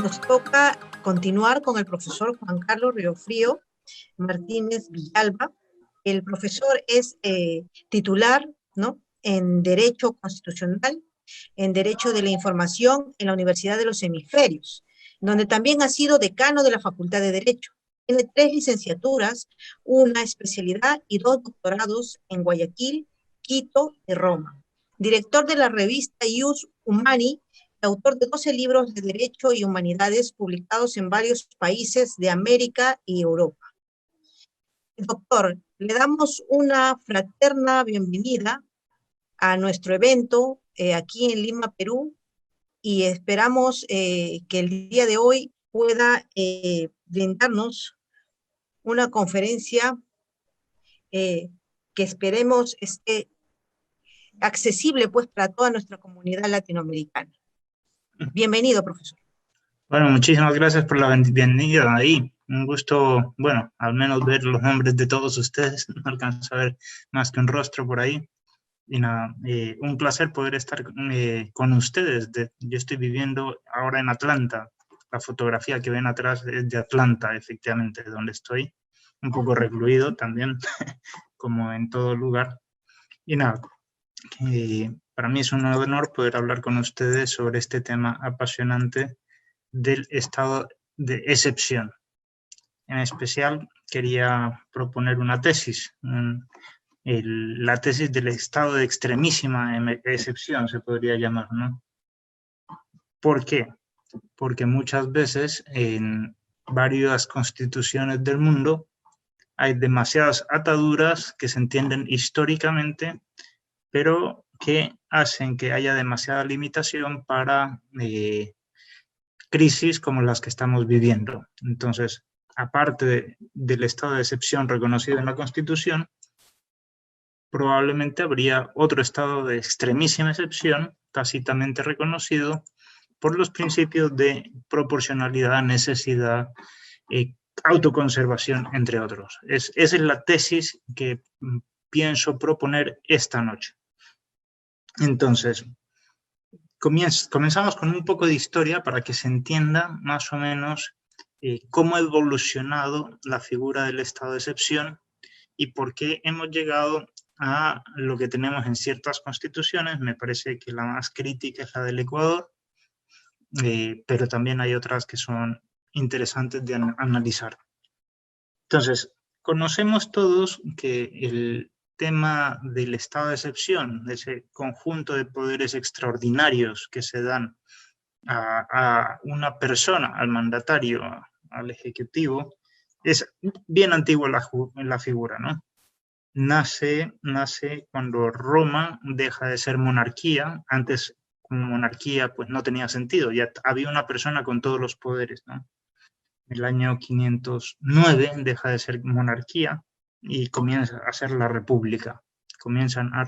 Nos toca continuar con el profesor Juan Carlos Riofrío Martínez Villalba. El profesor es titular, ¿no?, en Derecho Constitucional, en Derecho de la Información en la Universidad de los Hemisferios, donde también ha sido decano de la Facultad de Derecho. Tiene 3 licenciaturas, una especialidad y 2 doctorados en Guayaquil, Quito y Roma. Director de la revista Ius Humani, autor de 12 libros de Derecho y Humanidades publicados en varios países de América y Europa. Doctor, le damos una fraterna bienvenida a nuestro evento aquí en Lima, Perú, y esperamos que el día de hoy pueda brindarnos una conferencia que esperemos esté accesible pues para toda nuestra comunidad latinoamericana. Bienvenido, profesor. Bueno, muchísimas gracias por la bienvenida ahí. Un gusto, bueno, al menos ver los nombres de todos ustedes. No alcanzo a ver más que un rostro por ahí. Y nada, un placer poder estar con ustedes. Yo estoy viviendo ahora en Atlanta. La fotografía que ven atrás es de Atlanta, efectivamente, donde estoy. Un poco recluido también, como en todo lugar. Y nada, para mí es un honor poder hablar con ustedes sobre este tema apasionante del estado de excepción. En especial, quería proponer una tesis, la tesis del estado de extremísima excepción, se podría llamar, ¿no? ¿Por qué? Porque muchas veces en varias constituciones del mundo hay demasiadas ataduras que se entienden históricamente, pero que hacen que haya demasiada limitación para crisis como las que estamos viviendo. Entonces, aparte del estado de excepción reconocido en la Constitución, probablemente habría otro estado de extremísima excepción, tácitamente reconocido, por los principios de proporcionalidad, necesidad, autoconservación, entre otros. Esa es la tesis que pienso proponer esta noche. Entonces, comenzamos con un poco de historia para que se entienda más o menos cómo ha evolucionado la figura del estado de excepción y por qué hemos llegado a lo que tenemos en ciertas constituciones. Me parece que la más crítica es la del Ecuador, pero también hay otras que son interesantes de analizar. Entonces, conocemos todos que el tema del estado de excepción, de ese conjunto de poderes extraordinarios que se dan a una persona, al mandatario, al ejecutivo, es bien antigua la figura, ¿no? Nace cuando Roma deja de ser monarquía. Antes, como monarquía, pues no tenía sentido, ya había una persona con todos los poderes, ¿no? El año 509 deja de ser monarquía y comienza a ser la república. Comienzan a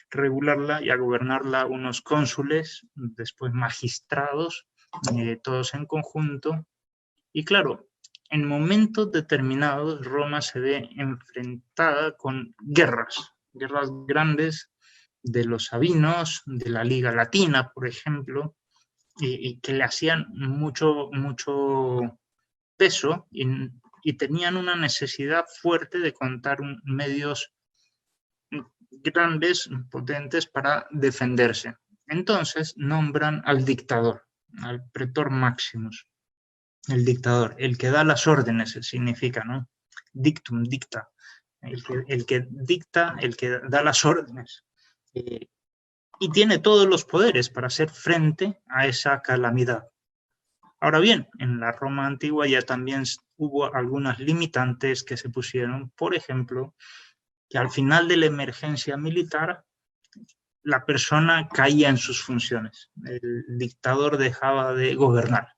regularla y a gobernarla unos cónsules, después magistrados, todos en conjunto. Y claro, en momentos determinados Roma se ve enfrentada con guerras grandes de los sabinos, de la Liga Latina, por ejemplo, y que le hacían mucho peso y tenían una necesidad fuerte de contar medios grandes, potentes para defenderse. Entonces nombran al dictador, al pretor maximus, el dictador, el que da las órdenes, significa, ¿no? Dictum, dicta, el que dicta, el que da las órdenes. Y tiene todos los poderes para hacer frente a esa calamidad. Ahora bien, en la Roma antigua ya también hubo algunas limitantes que se pusieron, por ejemplo, que al final de la emergencia militar la persona caía en sus funciones, el dictador dejaba de gobernar.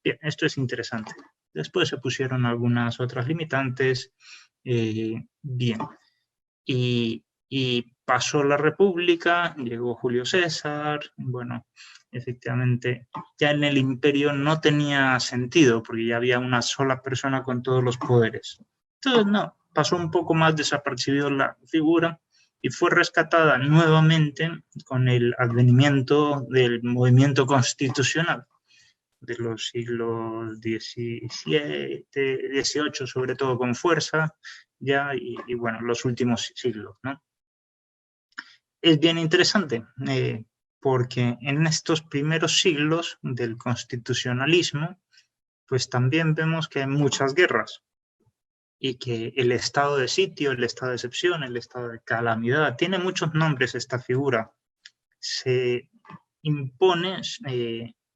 Bien, esto es interesante. Después se pusieron algunas otras limitantes, bien, y pasó la República, llegó Julio César, bueno, efectivamente, ya en el imperio no tenía sentido, porque ya había una sola persona con todos los poderes. Entonces, no, pasó un poco más desapercibido la figura y fue rescatada nuevamente con el advenimiento del movimiento constitucional. de los siglos XVII, XVIII, sobre todo con fuerza, ya, y bueno, los últimos siglos, ¿no? Es bien interesante, porque en estos primeros siglos del constitucionalismo, pues también vemos que hay muchas guerras, y que el estado de sitio, el estado de excepción, el estado de calamidad, tiene muchos nombres esta figura, se impone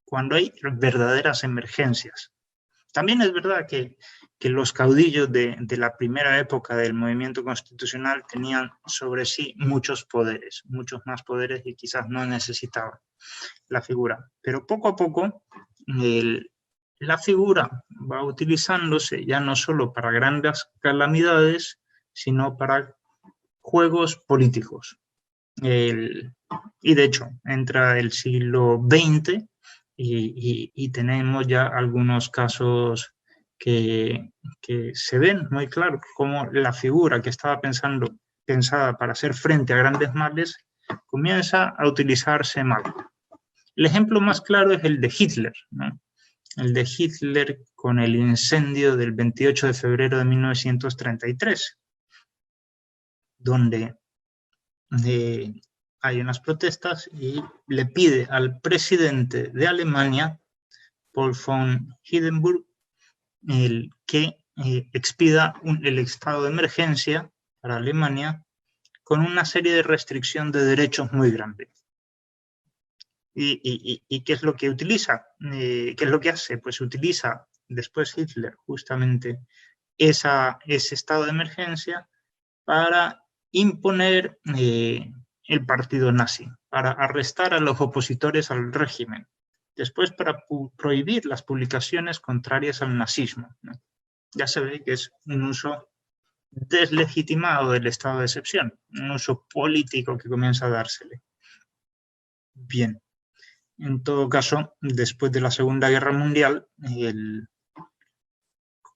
cuando hay verdaderas emergencias. También es verdad que los caudillos de la primera época del movimiento constitucional tenían sobre sí muchos más poderes y quizás no necesitaban la figura. Pero poco a poco la figura va utilizándose ya no solo para grandes calamidades, sino para juegos políticos. Y de hecho, entra el siglo XX y tenemos ya algunos casos que se ven muy claros, como la figura que estaba pensada para hacer frente a grandes males comienza a utilizarse mal. El ejemplo más claro es el de Hitler, ¿no? El de Hitler con el incendio del 28 de febrero de 1933, donde hay unas protestas y le pide al presidente de Alemania, Paul von Hindenburg, que expida el estado de emergencia para Alemania con una serie de restricción de derechos muy grandes. ¿Y qué es lo que utiliza? ¿Qué es lo que hace? Pues utiliza después Hitler justamente ese estado de emergencia para imponer el partido nazi, para arrestar a los opositores al régimen, después para prohibir las publicaciones contrarias al nazismo, ¿no? Ya se ve que es un uso deslegitimado del estado de excepción, un uso político que comienza a dársele. Bien, en todo caso, después de la Segunda Guerra Mundial,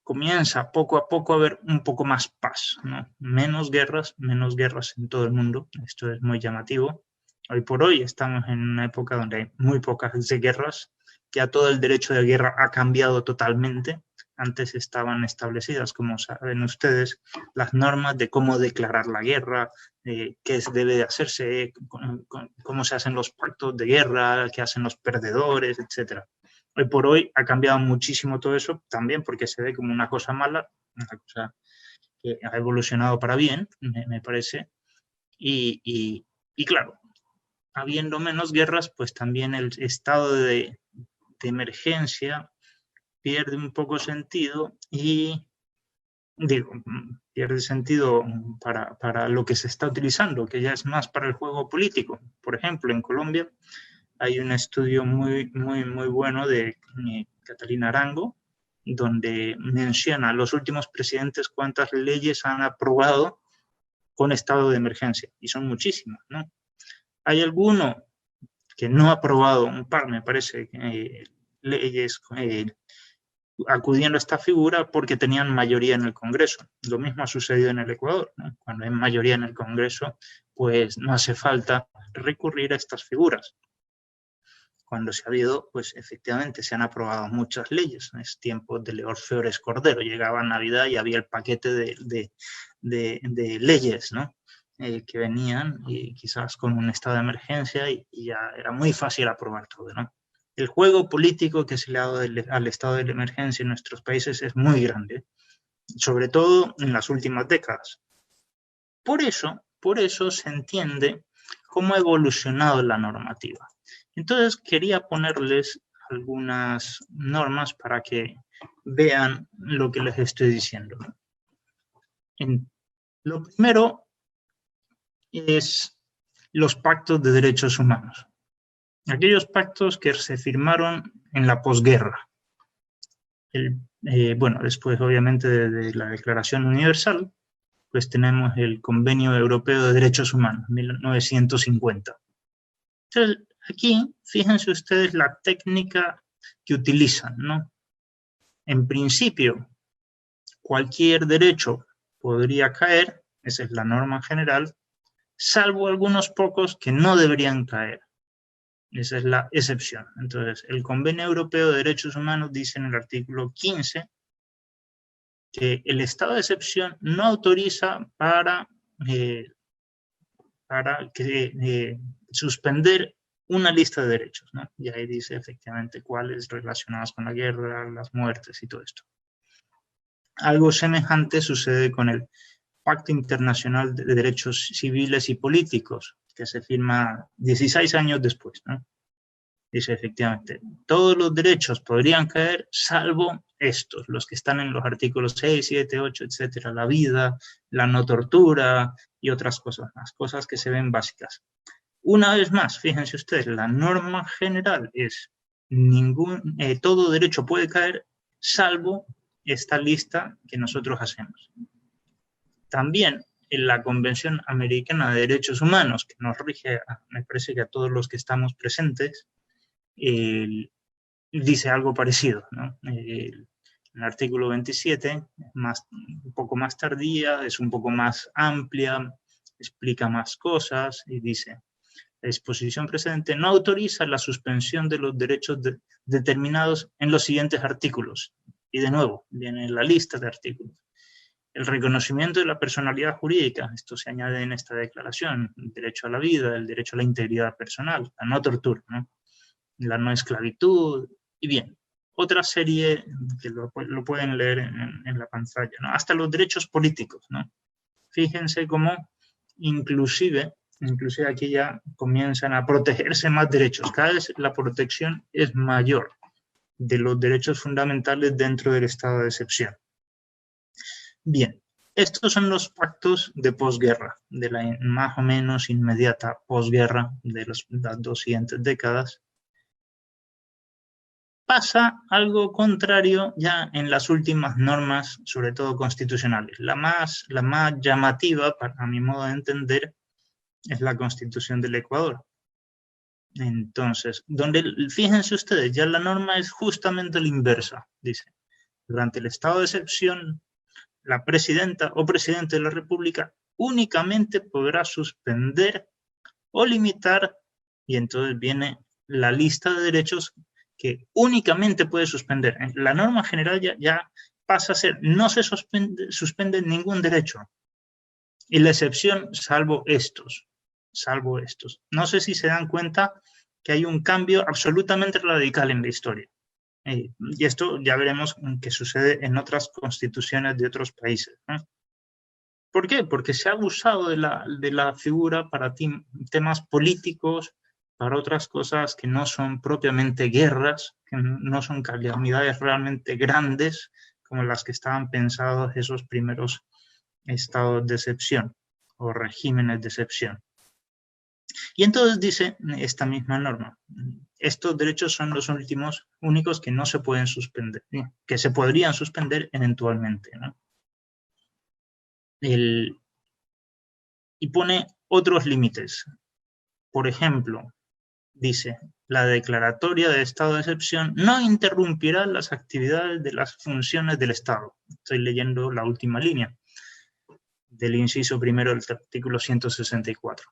comienza poco a poco a haber un poco más paz, ¿no? Menos guerras en todo el mundo. Esto es muy llamativo. Hoy por hoy estamos en una época donde hay muy pocas guerras. Ya todo el derecho de guerra ha cambiado totalmente. Antes estaban establecidas, como saben ustedes, las normas de cómo declarar la guerra, qué debe de hacerse, cómo se hacen los pactos de guerra, qué hacen los perdedores, etcétera. Hoy por hoy ha cambiado muchísimo todo eso, también porque se ve como una cosa mala, una cosa que ha evolucionado para bien, me parece. Y claro, habiendo menos guerras, pues también el estado de emergencia pierde un poco sentido y, pierde sentido para lo que se está utilizando, que ya es más para el juego político. Por ejemplo, en Colombia hay un estudio muy bueno de Catalina Arango, donde menciona a los últimos presidentes cuántas leyes han aprobado con estado de emergencia, y son muchísimas, ¿no? Hay alguno que no ha aprobado, un par me parece, leyes acudiendo a esta figura porque tenían mayoría en el Congreso. Lo mismo ha sucedido en el Ecuador, ¿no? Cuando hay mayoría en el Congreso, pues no hace falta recurrir a estas figuras. Cuando se ha habido, pues efectivamente se han aprobado muchas leyes. Es tiempo de Orfeores Cordero, llegaba Navidad y había el paquete de leyes, ¿no? Que venían y quizás con un estado de emergencia y ya era muy fácil aprobar todo, ¿no? El juego político que se le ha dado al estado de emergencia en nuestros países es muy grande, sobre todo en las últimas décadas. Por eso se entiende cómo ha evolucionado la normativa. Entonces quería ponerles algunas normas para que vean lo que les estoy diciendo. Lo primero es los pactos de derechos humanos. Aquellos pactos que se firmaron en la posguerra. Bueno, después obviamente de la Declaración Universal, pues tenemos el Convenio Europeo de Derechos Humanos, 1950. Entonces, aquí, fíjense ustedes la técnica que utilizan, ¿no? En principio, cualquier derecho podría caer, esa es la norma general, salvo algunos pocos que no deberían caer. Esa es la excepción. Entonces, el Convenio Europeo de Derechos Humanos dice en el artículo 15 que el estado de excepción no autoriza para suspender una lista de derechos, ¿no? Y ahí dice efectivamente cuáles relacionadas con la guerra, las muertes y todo esto. Algo semejante sucede con el Pacto Internacional de Derechos Civiles y Políticos, que se firma 16 años después, ¿no? Dice efectivamente, todos los derechos podrían caer salvo estos, los que están en los artículos 6, 7, 8, etcétera, la vida, la no tortura y otras cosas más, cosas que se ven básicas. Una vez más, fíjense ustedes, la norma general es todo derecho puede caer salvo esta lista que nosotros hacemos. También en la Convención Americana de Derechos Humanos, que nos rige, me parece que a todos los que estamos presentes, dice algo parecido, ¿no? El artículo 27, un poco más tardía, es un poco más amplia, explica más cosas y dice, la disposición precedente no autoriza la suspensión de los derechos determinados en los siguientes artículos. Y de nuevo, viene la lista de artículos. El reconocimiento de la personalidad jurídica, esto se añade en esta declaración, el derecho a la vida, el derecho a la integridad personal, la no tortura, ¿no? La no esclavitud, y bien, otra serie que lo pueden leer en la pantalla, ¿no? Hasta los derechos políticos, ¿no? Fíjense cómo inclusive aquí ya comienzan a protegerse más derechos, cada vez la protección es mayor de los derechos fundamentales dentro del estado de excepción. Bien, estos son los pactos de posguerra, de la más o menos inmediata posguerra de las 2 siguientes décadas. Pasa algo contrario ya en las últimas normas, sobre todo constitucionales. La más llamativa, a mi modo de entender, es la Constitución del Ecuador. Entonces, fíjense ustedes, ya la norma es justamente la inversa. Dice, durante el estado de excepción, la presidenta o presidente de la República únicamente podrá suspender o limitar, y entonces viene la lista de derechos que únicamente puede suspender. La norma general ya pasa a ser, no se suspende ningún derecho, y la excepción salvo estos. No sé si se dan cuenta que hay un cambio absolutamente radical en la historia. Y esto ya veremos que sucede en otras constituciones de otros países, ¿no? ¿Por qué? Porque se ha abusado de la figura para temas políticos, para otras cosas que no son propiamente guerras, que no son calamidades realmente grandes, como las que estaban pensados esos primeros estados de excepción o regímenes de excepción. Y entonces dice esta misma norma, estos derechos son los únicos que no se pueden suspender, que se podrían suspender eventualmente, ¿no? Y pone otros límites. Por ejemplo, dice, la declaratoria de estado de excepción no interrumpirá las actividades de las funciones del Estado. Estoy leyendo la última línea del inciso primero del artículo 164.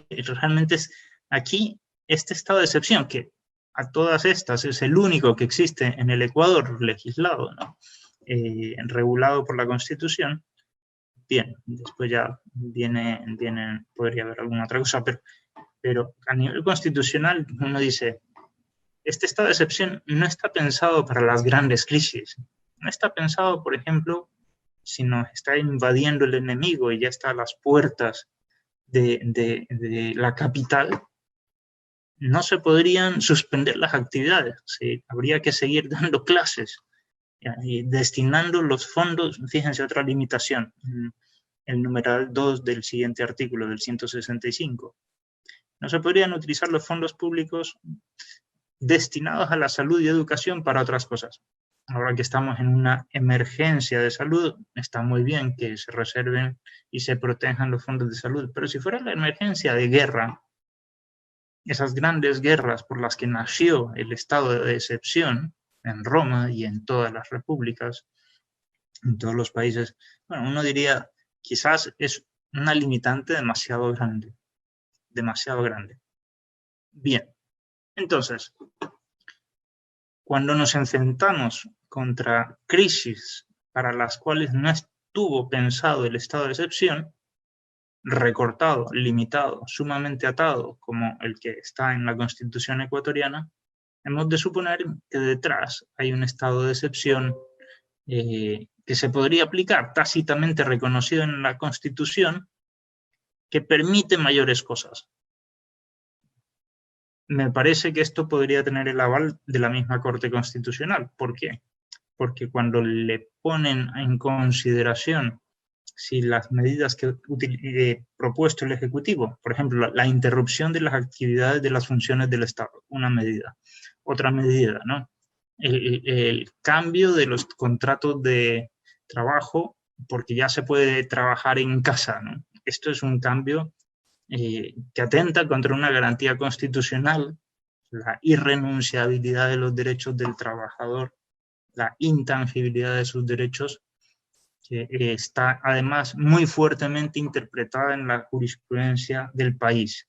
Realmente es aquí este estado de excepción, que a todas estas es el único que existe en el Ecuador legislado, ¿no? Regulado por la Constitución. Bien, después ya podría haber alguna otra cosa, pero a nivel constitucional uno dice, este estado de excepción no está pensado para las grandes crisis, no está pensado, por ejemplo, si nos está invadiendo el enemigo y ya está a las puertas de la capital, no se podrían suspender las actividades, ¿sí? Habría que seguir dando clases y destinando los fondos. Fíjense, otra limitación, el numeral 2 del siguiente artículo, del 165. No se podrían utilizar los fondos públicos destinados a la salud y educación para otras cosas. Ahora que estamos en una emergencia de salud, está muy bien que se reserven y se protejan los fondos de salud, pero si fuera la emergencia de guerra, esas grandes guerras por las que nació el estado de excepción en Roma y en todas las repúblicas, en todos los países, bueno, uno diría, quizás es una limitante demasiado grande. demasiado grande. Bien, entonces, cuando nos enfrentamos contra crisis para las cuales no estuvo pensado el estado de excepción, recortado, limitado, sumamente atado, como el que está en la Constitución ecuatoriana, hemos de suponer que detrás hay un estado de excepción que se podría aplicar tácitamente reconocido en la Constitución, que permite mayores cosas. Me parece que esto podría tener el aval de la misma Corte Constitucional. ¿Por qué? Porque cuando le ponen en consideración si las medidas que ha propuesto el Ejecutivo, por ejemplo, la interrupción de las actividades de las funciones del Estado, una medida. Otra medida, ¿no? El cambio de los contratos de trabajo, porque ya se puede trabajar en casa, ¿no? Esto es un cambio que atenta contra una garantía constitucional, la irrenunciabilidad de los derechos del trabajador, la intangibilidad de sus derechos, que está además muy fuertemente interpretada en la jurisprudencia del país.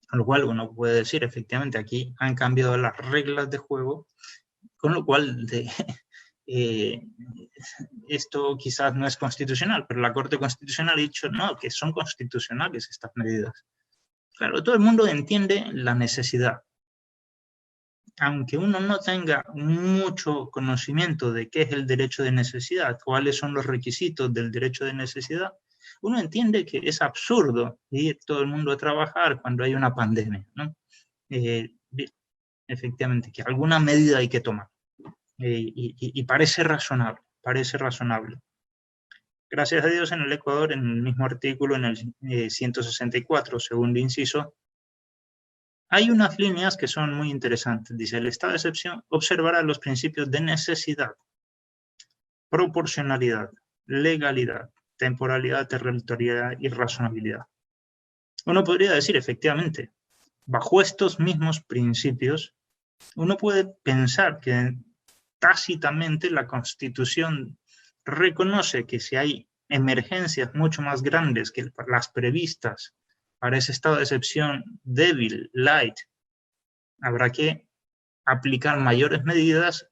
A lo cual uno puede decir, efectivamente, aquí han cambiado las reglas de juego, con lo cual esto quizás no es constitucional, pero la Corte Constitucional ha dicho, no, que son constitucionales estas medidas. Claro, todo el mundo entiende la necesidad. Aunque uno no tenga mucho conocimiento de qué es el derecho de necesidad, cuáles son los requisitos del derecho de necesidad, uno entiende que es absurdo ir todo el mundo a trabajar cuando hay una pandemia, ¿no? Efectivamente, que alguna medida hay que tomar. Y parece razonable, parece razonable. Gracias a Dios, en el Ecuador, en el mismo artículo, en el 164, segundo inciso, hay unas líneas que son muy interesantes. Dice, el estado de excepción observará los principios de necesidad, proporcionalidad, legalidad, temporalidad, territorialidad y razonabilidad. Uno podría decir, efectivamente, bajo estos mismos principios, uno puede pensar que tácitamente la Constitución reconoce que si hay emergencias mucho más grandes que las previstas para ese estado de excepción débil, light, habrá que aplicar mayores medidas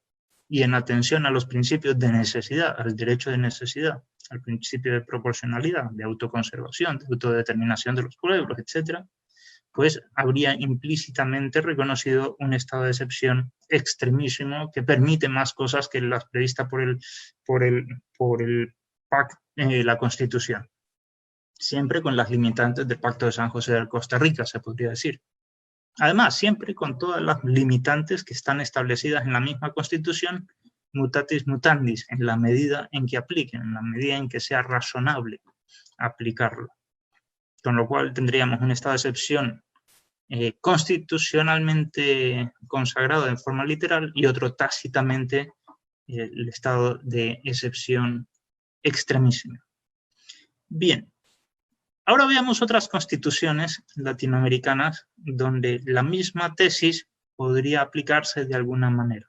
y en atención a los principios de necesidad, al derecho de necesidad, al principio de proporcionalidad, de autoconservación, de autodeterminación de los pueblos, etc., pues habría implícitamente reconocido un estado de excepción extremísimo que permite más cosas que las previstas por la Constitución. Siempre con las limitantes del Pacto de San José de Costa Rica, se podría decir. Además, siempre con todas las limitantes que están establecidas en la misma Constitución, mutatis mutandis, en la medida en que apliquen, en la medida en que sea razonable aplicarlo. Con lo cual tendríamos un estado de excepción constitucionalmente consagrado en forma literal y otro tácitamente el estado de excepción extremísimo. Bien, ahora veamos otras constituciones latinoamericanas donde la misma tesis podría aplicarse de alguna manera.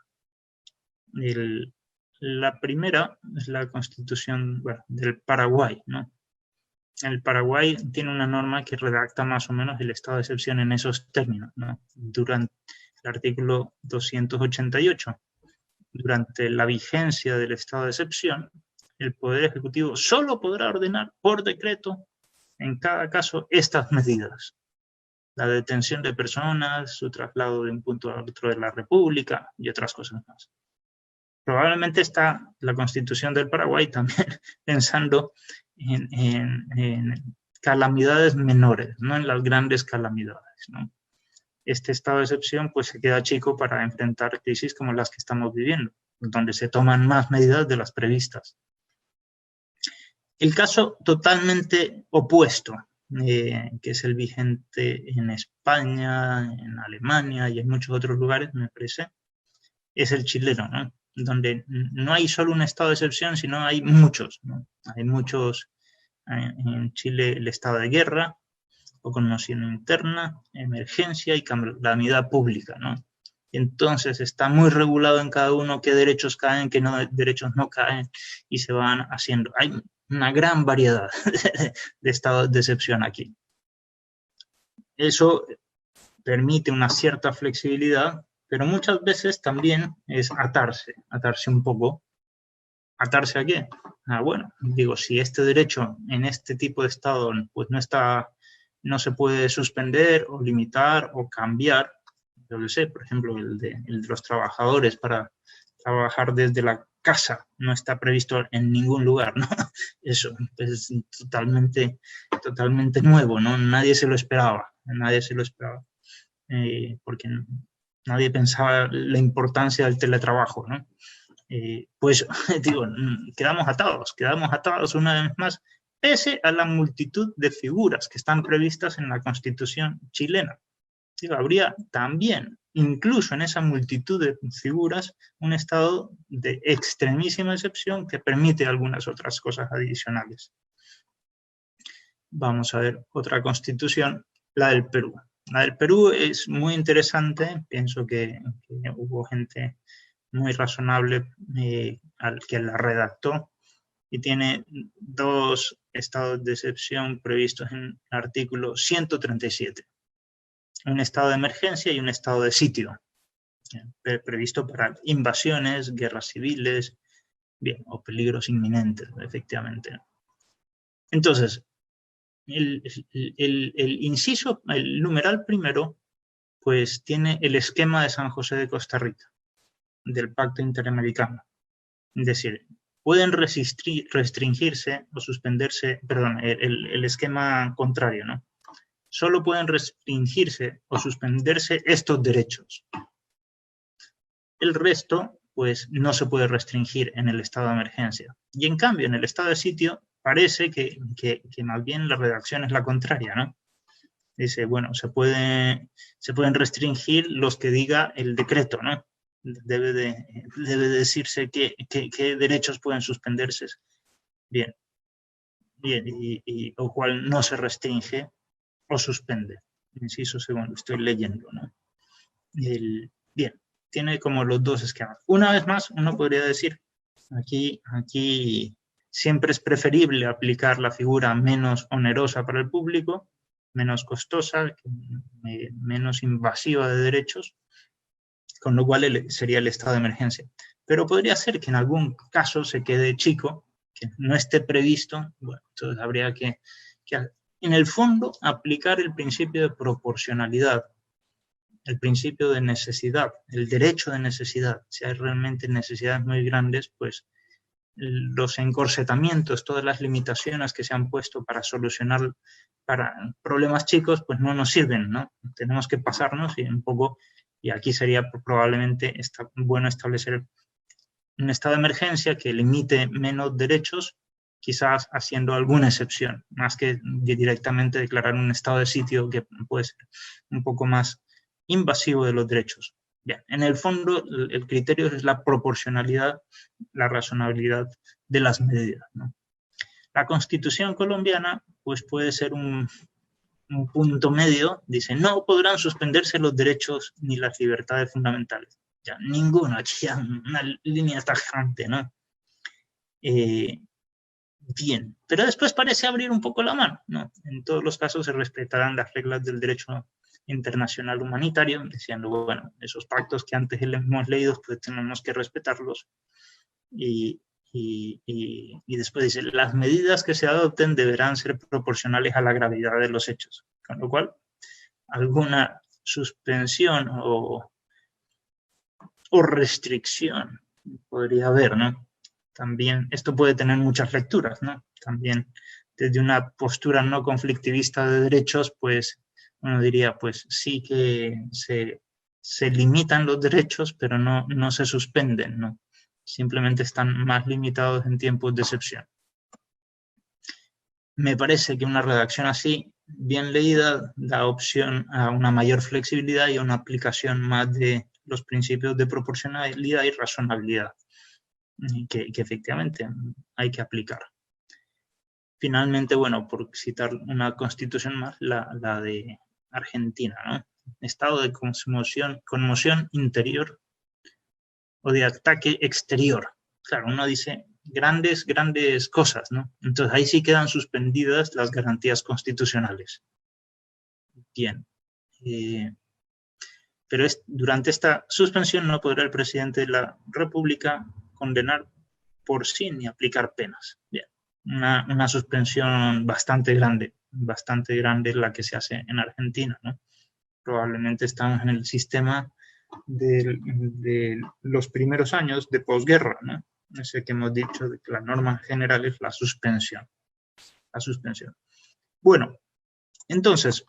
La primera es la Constitución del Paraguay, ¿no? El Paraguay tiene una norma que redacta más o menos el estado de excepción en esos términos, ¿no? Durante el artículo 288, durante la vigencia del estado de excepción, el Poder Ejecutivo solo podrá ordenar por decreto, en cada caso, estas medidas. La detención de personas, su traslado de un punto a otro de la República y otras cosas más. Probablemente está la Constitución del Paraguay también pensando en calamidades menores, no en las grandes calamidades, ¿no? Este estado de excepción pues se queda chico para enfrentar crisis como las que estamos viviendo, donde se toman más medidas de las previstas. El caso totalmente opuesto, que es el vigente en España, en Alemania y en muchos otros lugares, me parece, es el chileno, ¿no? Donde no hay solo un estado de excepción, sino hay muchos, ¿no? Hay muchos, en Chile el estado de guerra, o conmoción interna, emergencia y calamidad pública, ¿no? Entonces está muy regulado en cada uno qué derechos caen, qué derechos no caen, y se van haciendo. Hay una gran variedad de estados de excepción aquí. eso permite una cierta flexibilidad, pero muchas veces también es atarse un poco. ¿Atarse a qué? Bueno, digo, si este derecho en este tipo de estado pues no se puede suspender o limitar o cambiar, yo lo sé, por ejemplo, el de los trabajadores para trabajar desde la casa no está previsto en ningún lugar, ¿no? Eso es totalmente nuevo, ¿no? Nadie se lo esperaba, porque nadie pensaba la importancia del teletrabajo, ¿no? Pues digo, quedamos atados una vez más, pese a la multitud de figuras que están previstas en la Constitución chilena. Digo, habría también, incluso en esa multitud de figuras, un estado de extremísima excepción que permite algunas otras cosas adicionales. Vamos a ver otra constitución, la del Perú. La del Perú es muy interesante, pienso que hubo gente muy razonable al que la redactó, y tiene 2 estados de excepción previstos en el artículo 137. Un estado de emergencia y un estado de sitio, previsto para invasiones, guerras civiles, bien, o peligros inminentes, efectivamente. Entonces, el inciso, el numeral primero, pues tiene el esquema de San José de Costa Rica, del Pacto Interamericano. Es decir, pueden restringirse o suspenderse, perdón, el esquema contrario, ¿no? Solo pueden restringirse o suspenderse estos derechos. El resto, pues, no se puede restringir en el estado de emergencia. Y en cambio, en el estado de sitio, parece que más bien la redacción es la contraria, ¿no? Dice, bueno, se pueden restringir los que diga el decreto, ¿no? Debe decirse qué derechos pueden suspenderse. Bien, o cual no se restringe o suspende. Inciso segundo, estoy leyendo, ¿no? Bien, tiene como los 2 esquemas. Una vez más, uno podría decir, aquí siempre es preferible aplicar la figura menos onerosa para el público, menos costosa, menos invasiva de derechos, con lo cual sería el estado de emergencia. Pero podría ser que en algún caso se quede chico, que no esté previsto, bueno, entonces habría que en el fondo aplicar el principio de proporcionalidad, el principio de necesidad, el derecho de necesidad. Si hay realmente necesidades muy grandes, pues los encorsetamientos, todas las limitaciones que se han puesto para solucionar para problemas chicos, pues no nos sirven, ¿no? Tenemos que pasarnos y un poco, y aquí sería probablemente bueno establecer un estado de emergencia que limite menos derechos, quizás haciendo alguna excepción, más que directamente declarar un estado de sitio que puede ser un poco más invasivo de los derechos. Bien, en el fondo el criterio es la proporcionalidad, la razonabilidad de las medidas, ¿no? La Constitución colombiana pues puede ser un punto medio, dice, no podrán suspenderse los derechos ni las libertades fundamentales. Ya, ninguno, aquí ya una línea tajante, ¿no? Bien, pero después parece abrir un poco la mano, ¿no? En todos los casos se respetarán las reglas del derecho internacional humanitario, diciendo, bueno, esos pactos que antes hemos leído, pues tenemos que respetarlos. Y después dice, las medidas que se adopten deberán ser proporcionales a la gravedad de los hechos. Con lo cual, alguna suspensión o restricción podría haber, ¿no? También esto puede tener muchas lecturas, ¿no? También desde una postura no conflictivista de derechos, pues uno diría, pues sí que se limitan los derechos, pero no se suspenden, ¿no? Simplemente están más limitados en tiempos de excepción. Me parece que una redacción así, bien leída, da opción a una mayor flexibilidad y a una aplicación más de los principios de proporcionalidad y razonabilidad, que efectivamente hay que aplicar. Finalmente, bueno, por citar una constitución más, la de Argentina, ¿no? Estado de conmoción interior o de ataque exterior. Claro, uno dice grandes cosas, ¿no? Entonces ahí sí quedan suspendidas las garantías constitucionales. Bien. Pero durante esta suspensión no podrá el presidente de la República condenar por sí ni aplicar penas. Bien. Una suspensión bastante grande la que se hace en Argentina, ¿no? Probablemente estamos en el sistema de los primeros años de posguerra, ¿no? Ese que hemos dicho de que la norma general es la suspensión. La suspensión. Bueno, entonces,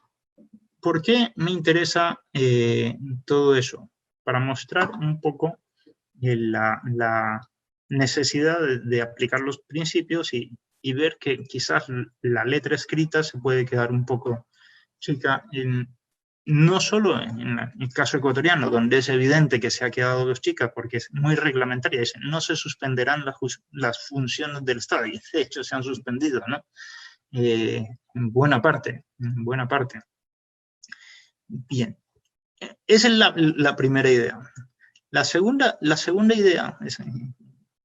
¿por qué me interesa todo eso? Para mostrar un poco la necesidad de aplicar los principios y ver que quizás la letra escrita se puede quedar un poco chica, no solo en el caso ecuatoriano, donde es evidente que se ha quedado chica porque es muy reglamentaria, dice, no se suspenderán las funciones del Estado, y de hecho se han suspendido, ¿no? En buena parte. Bien, esa es la primera idea. La segunda idea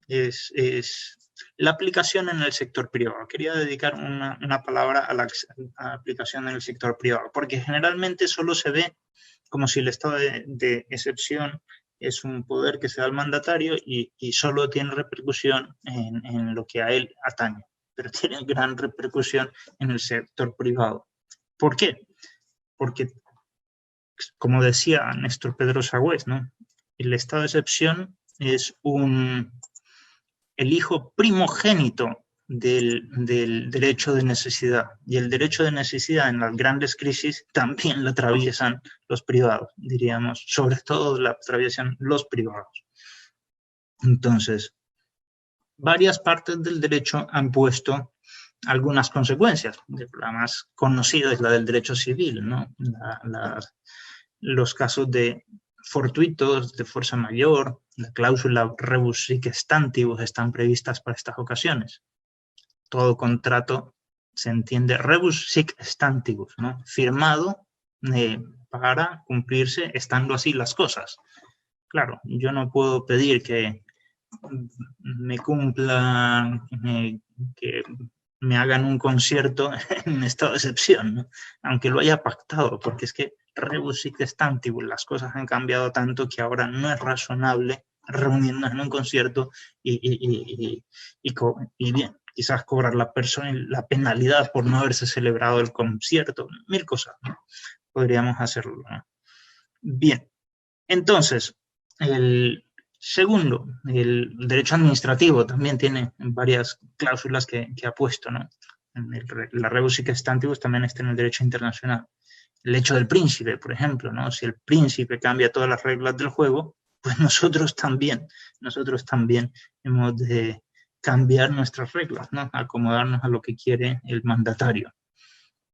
es la aplicación en el sector privado. Quería dedicar una palabra a la aplicación en el sector privado, porque generalmente solo se ve como si el estado de excepción es un poder que se da al mandatario y solo tiene repercusión en lo que a él atañe, pero tiene gran repercusión en el sector privado. ¿Por qué? Porque, como decía Néstor Pedro Sagüés, ¿no? El estado de excepción es el hijo primogénito del derecho de necesidad. Y el derecho de necesidad en las grandes crisis también lo atraviesan los privados, diríamos. Sobre todo la atraviesan los privados. Entonces, varias partes del derecho han puesto algunas consecuencias. La más conocida es la del derecho civil, ¿no? Los casos de fortuitos, de fuerza mayor, la cláusula rebus sic stantibus están previstas para estas ocasiones. Todo contrato se entiende rebus sic stantibus, ¿no? Firmado para cumplirse estando así las cosas. Claro, yo no puedo pedir que me cumplan, que me hagan un concierto en estado de excepción, ¿no? Aunque lo haya pactado, porque es que rebus sic stantibus, las cosas han cambiado tanto que ahora no es razonable reunirnos en un concierto y bien, quizás cobrar la penalidad por no haberse celebrado el concierto, mil cosas, ¿no? Podríamos hacerlo, ¿no? Bien, entonces, el segundo, el derecho administrativo también tiene varias cláusulas que ha puesto, ¿no? La rebus sic stantibus también está en el derecho internacional. El hecho del príncipe, por ejemplo, ¿no? Si el príncipe cambia todas las reglas del juego, pues nosotros también hemos de cambiar nuestras reglas, ¿no? Acomodarnos a lo que quiere el mandatario.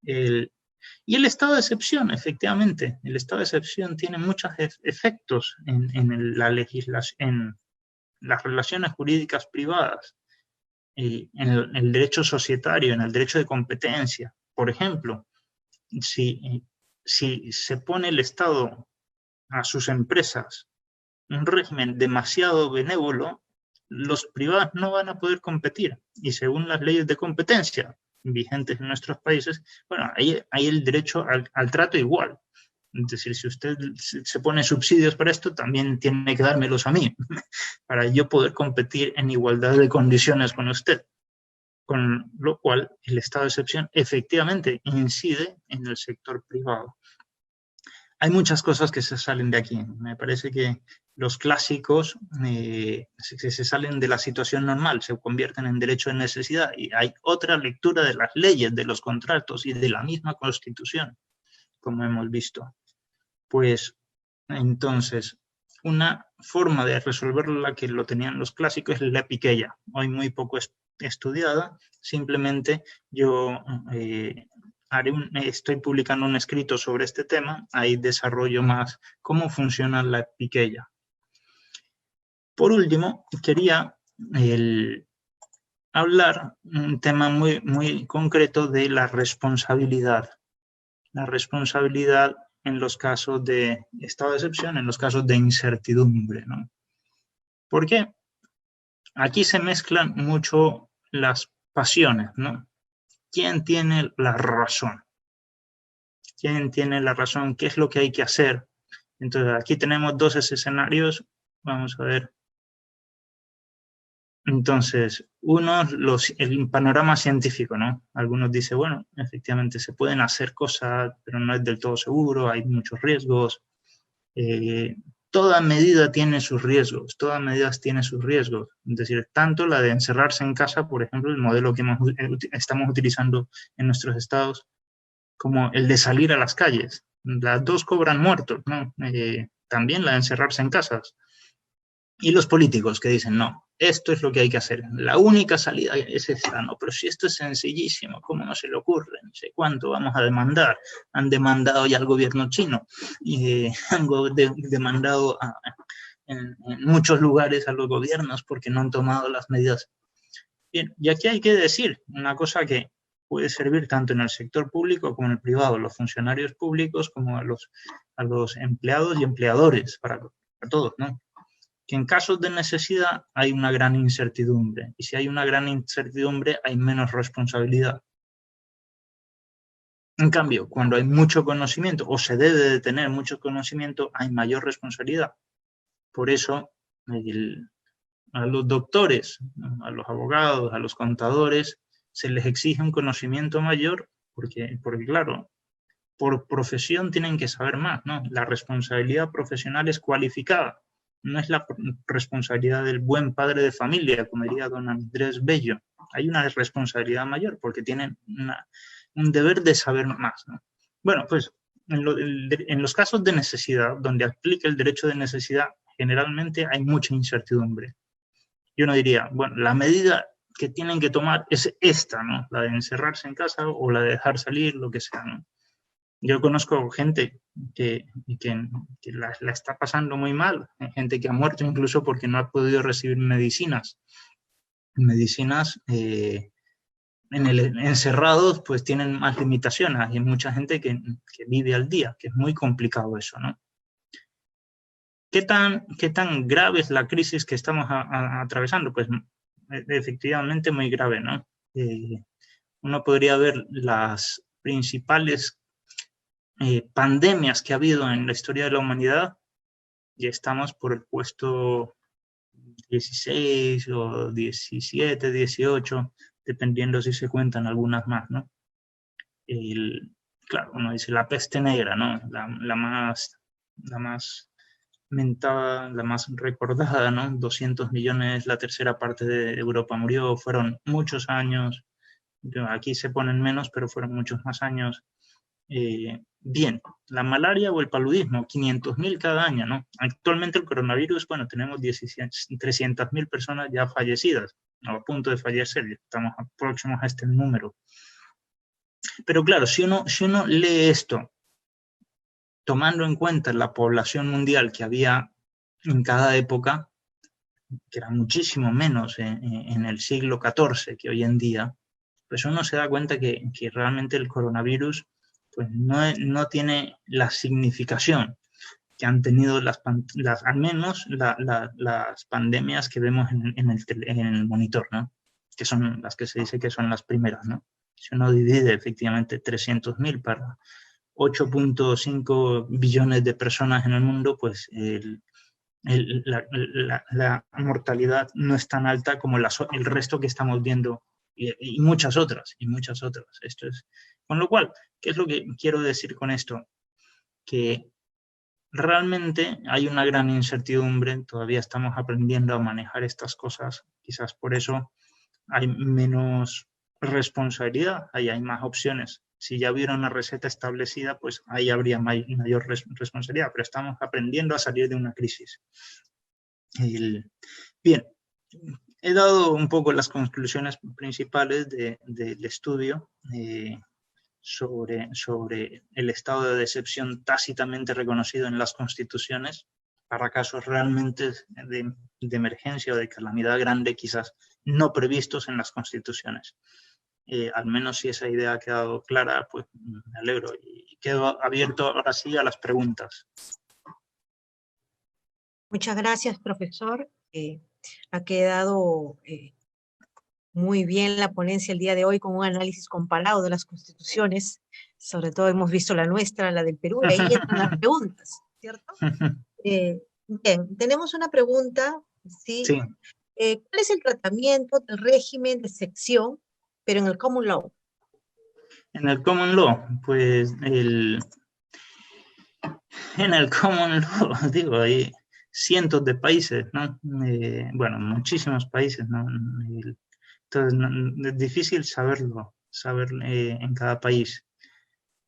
Y el estado de excepción, efectivamente, el estado de excepción tiene muchos efectos en las relaciones jurídicas privadas, en el derecho societario, en el derecho de competencia. Por ejemplo, si se pone el Estado a sus empresas un régimen demasiado benévolo, los privados no van a poder competir. Y según las leyes de competencia vigentes en nuestros países, bueno, hay el derecho al trato igual. Es decir, si usted se pone subsidios para esto, también tiene que dármelos a mí, para yo poder competir en igualdad de condiciones con usted. Con lo cual, el estado de excepción efectivamente incide en el sector privado. Hay muchas cosas que se salen de aquí. Me parece que los clásicos se salen de la situación normal, se convierten en derecho de necesidad, y hay otra lectura de las leyes, de los contratos y de la misma Constitución, como hemos visto. Pues, entonces, una forma de resolverlo, la que lo tenían los clásicos, es la piqueya. Hoy muy poco estudiada, simplemente yo estoy publicando un escrito sobre este tema, ahí desarrollo más cómo funciona la piqueya. Por último, quería hablar un tema muy, muy concreto de la responsabilidad. La responsabilidad en los casos de estado de excepción, en los casos de incertidumbre, ¿no? ¿Por qué? Aquí se mezclan mucho las pasiones, ¿no? ¿Quién tiene la razón? quién tiene la razón, qué es lo que hay que hacer. Entonces aquí tenemos dos escenarios, vamos a ver. Entonces, uno, el panorama científico, ¿no? Algunos dicen, bueno, efectivamente se pueden hacer cosas, pero no es del todo seguro, hay muchos riesgos. Toda medida tiene sus riesgos, todas medidas tienen sus riesgos. Es decir, tanto la de encerrarse en casa, por ejemplo, el modelo que estamos utilizando en nuestros estados, como el de salir a las calles. Las dos cobran muertos, ¿no? También la de encerrarse en casas. Y los políticos que dicen, no, esto es lo que hay que hacer, la única salida es esta, no, pero si esto es sencillísimo, ¿cómo no se le ocurre? No sé cuánto vamos a demandar. Han demandado ya al gobierno chino, y han demandado en muchos lugares a los gobiernos porque no han tomado las medidas. Bien, y aquí hay que decir una cosa que puede servir tanto en el sector público como en el privado, los funcionarios públicos como a los empleados y empleadores, para todos, ¿no? Que en casos de necesidad hay una gran incertidumbre, y si hay una gran incertidumbre hay menos responsabilidad. En cambio, cuando hay mucho conocimiento, o se debe de tener mucho conocimiento, hay mayor responsabilidad. Por eso, a los doctores, a los abogados, a los contadores, se les exige un conocimiento mayor, porque claro, por profesión tienen que saber más, ¿no? La responsabilidad profesional es cualificada. No es la responsabilidad del buen padre de familia, como diría don Andrés Bello. Hay una responsabilidad mayor porque tienen un deber de saber más, ¿no? Bueno, pues en los casos de necesidad, donde aplica el derecho de necesidad, generalmente hay mucha incertidumbre. Y uno diría, bueno, la medida que tienen que tomar es esta, ¿no? La de encerrarse en casa o la de dejar salir, lo que sea, ¿no? Yo conozco gente que la está pasando muy mal, gente que ha muerto incluso porque no ha podido recibir medicinas. Medicinas encerrados pues tienen más limitaciones, y hay mucha gente que vive al día, que es muy complicado eso, ¿no? ¿Qué tan grave es la crisis que estamos atravesando? Pues efectivamente muy grave, ¿no? Uno podría ver las principales pandemias que ha habido en la historia de la humanidad, y estamos por el puesto 16 o 17, 18, dependiendo si se cuentan algunas más, ¿no? Claro, uno dice la peste negra, ¿no? La más mentada, la más recordada, ¿no? 200 millones, la tercera parte de Europa murió, fueron muchos años, aquí se ponen menos, pero fueron muchos más años. Bien, la malaria o el paludismo, 500.000 cada año, ¿no? Actualmente el coronavirus, bueno, tenemos 300.000 personas ya fallecidas, a punto de fallecer, estamos próximos a este número. Pero claro, si uno lee esto, tomando en cuenta la población mundial que había en cada época, que era muchísimo menos en el siglo XIV que hoy en día, pues uno se da cuenta que realmente el coronavirus pues no tiene la significación que han tenido al menos las pandemias que vemos en el monitor, ¿no? Que son las que se dice que son las primeras, ¿no? Si uno divide efectivamente 300.000 para 8.5 billones de personas en el mundo, pues la mortalidad no es tan alta como el resto que estamos viendo, y muchas otras, Esto es, con lo cual, ¿qué es lo que quiero decir con esto? Que realmente hay una gran incertidumbre, todavía estamos aprendiendo a manejar estas cosas, quizás por eso hay menos responsabilidad, ahí hay más opciones. Si ya hubiera una receta establecida, pues ahí habría mayor responsabilidad, pero estamos aprendiendo a salir de una crisis. Bien, he dado un poco las conclusiones principales del estudio sobre el estado de excepción tácitamente reconocido en las constituciones para casos realmente de emergencia o de calamidad grande, quizás no previstos en las constituciones. Al menos si esa idea ha quedado clara, pues me alegro, y quedo abierto ahora sí a las preguntas. Muchas gracias, profesor. Ha quedado muy bien la ponencia el día de hoy con un análisis comparado de las constituciones. sobre todo hemos visto la nuestra, la del Perú, y ahí entran las preguntas, ¿cierto? Bien, tenemos una pregunta, ¿sí? Sí, ¿Cuál es el tratamiento del régimen de sección, pero en el common law? en el common law, pues en el common law, digo, hay cientos de países, ¿no? Bueno, muchísimos países, ¿no? Entonces, es difícil saber en cada país.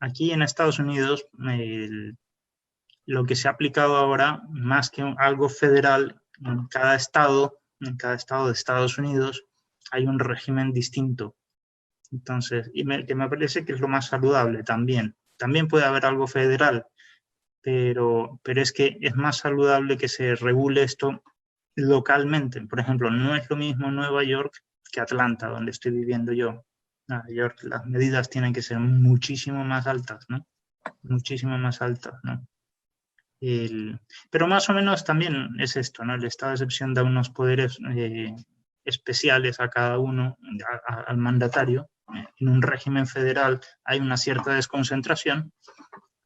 Aquí en Estados Unidos, lo que se ha aplicado ahora, más que algo federal, en cada estado de Estados Unidos, hay un régimen distinto. Entonces, que me parece que es lo más saludable también. También puede haber algo federal, pero es que es más saludable que se regule esto localmente. Por ejemplo, no es lo mismo Nueva York que Atlanta, donde estoy viviendo yo. Nueva York, las medidas tienen que ser muchísimo más altas, ¿no? Muchísimo más altas, ¿no? Pero más o menos también es esto, ¿no? El estado de excepción da unos poderes especiales a cada uno, al mandatario. En un régimen federal hay una cierta desconcentración,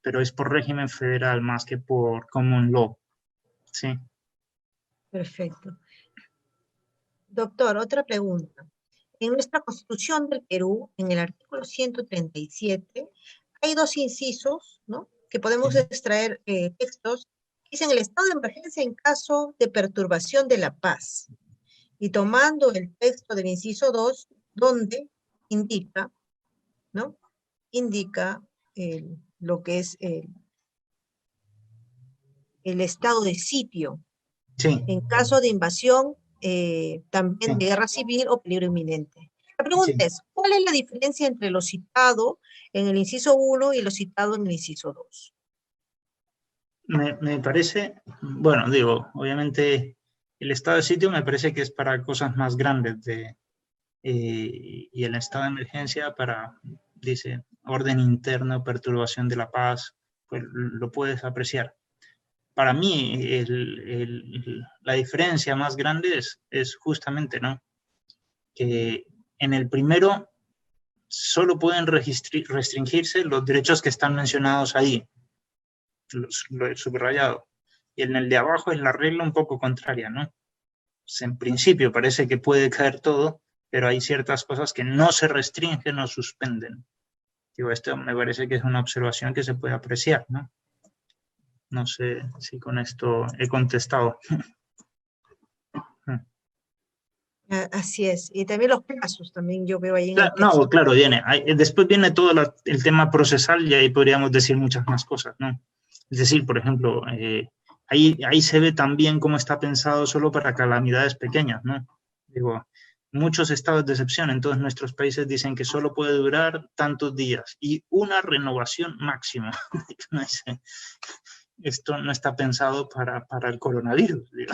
pero es por régimen federal más que por common law. Sí. Perfecto. Doctor, otra pregunta. En nuestra Constitución del Perú, en el artículo 137, hay dos incisos, ¿no?, que podemos extraer textos. Dicen el estado de emergencia en caso de perturbación de la paz. Y tomando el texto del inciso 2, donde indica, ¿no?, indica lo que es el estado de sitio Sí, en caso de invasión, también sí, de guerra civil o peligro inminente. La sí. pregunta es, ¿cuál es la diferencia entre lo citado en el inciso 1 y lo citado en el inciso 2? Me parece, bueno, digo, obviamente el estado de sitio me parece que es para cosas más grandes y el estado de emergencia para, dice, orden interno, perturbación de la paz, pues lo puedes apreciar. Para mí, la diferencia más grande es justamente, ¿no?, que en el primero solo pueden restringirse los derechos que están mencionados ahí, lo he subrayado. Y en el de abajo es la regla un poco contraria, ¿no? Pues en principio parece que puede caer todo, pero hay ciertas cosas que no se restringen o suspenden. Digo, esto me parece que es una observación que se puede apreciar, ¿no? No sé si con esto he contestado. Así es. Y también los plazos, también yo veo ahí en el texto. No, claro, después viene todo el tema procesal y ahí podríamos decir muchas más cosas, ¿no? Es decir, por ejemplo, ahí se ve también cómo está pensado solo para calamidades pequeñas, ¿no? Digo, muchos estados de excepción en todos nuestros países dicen que solo puede durar tantos días y una renovación máxima. Esto no está pensado para el coronavirus, digo.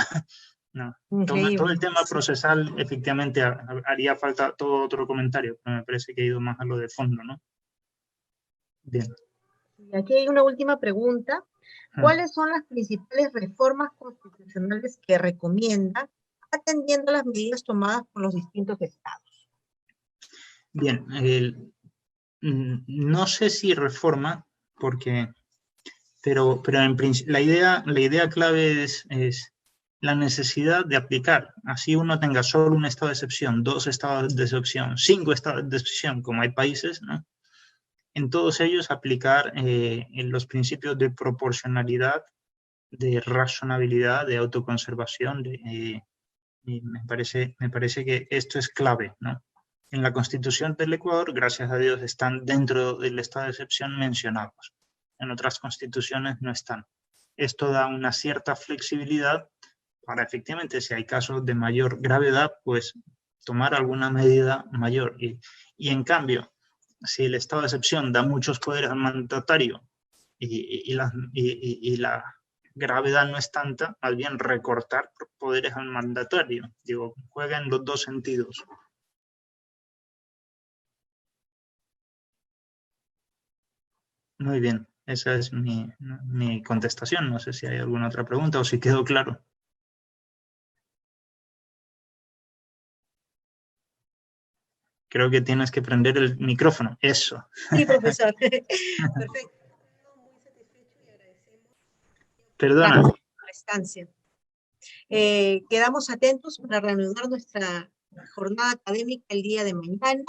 No. Todo el Increíble. tema procesal, efectivamente, haría falta todo otro comentario, pero me parece que he ido más a lo de fondo, ¿no? Bien. Y aquí hay una última pregunta. ¿Cuáles son las principales reformas constitucionales que recomienda atendiendo a las medidas tomadas por los distintos estados? Bien, no sé si reforma, pero la idea clave es la necesidad de aplicar. Así uno tenga solo un estado de excepción, 2 estados de excepción, 5 estados de excepción, como hay países, ¿no? En todos ellos aplicar en los principios de proporcionalidad, de razonabilidad, de autoconservación. Y me parece que esto es clave, ¿no? En la Constitución del Ecuador, gracias a Dios, están dentro del estado de excepción mencionados. En otras constituciones no están. Esto da una cierta flexibilidad para, efectivamente, si hay casos de mayor gravedad, pues tomar alguna medida mayor. Y en cambio, si el estado de excepción da muchos poderes al mandatario y la gravedad no es tanta, más bien recortar poderes al mandatario. Digo, juega en los dos sentidos. Muy bien, esa es mi contestación. No sé si hay alguna otra pregunta o si quedó claro. Creo que tienes que prender el micrófono. Eso. Sí, profesor. Perfecto. Muy satisfecho y agradecemos Perdona. la estancia. Quedamos atentos para reanudar nuestra jornada académica el día de mañana.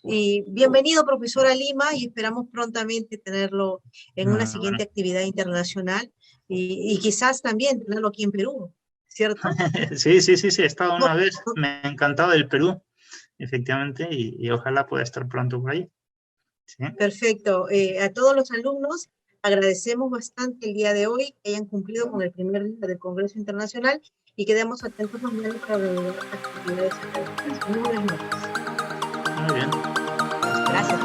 Y bienvenido, profesor, a Lima, y esperamos prontamente tenerlo en una siguiente actividad internacional y quizás también tenerlo aquí en Perú, ¿cierto? Sí, he estado una vez, me ha encantado el Perú, efectivamente, y ojalá pueda estar pronto por ahí. ¿Sí? Perfecto. A todos los alumnos agradecemos bastante el día de hoy que hayan cumplido con el primer día del Congreso Internacional y quedemos atentos mañana para reanudar las actividades académicas. Muy buenas noches. Muy bien. Gracias.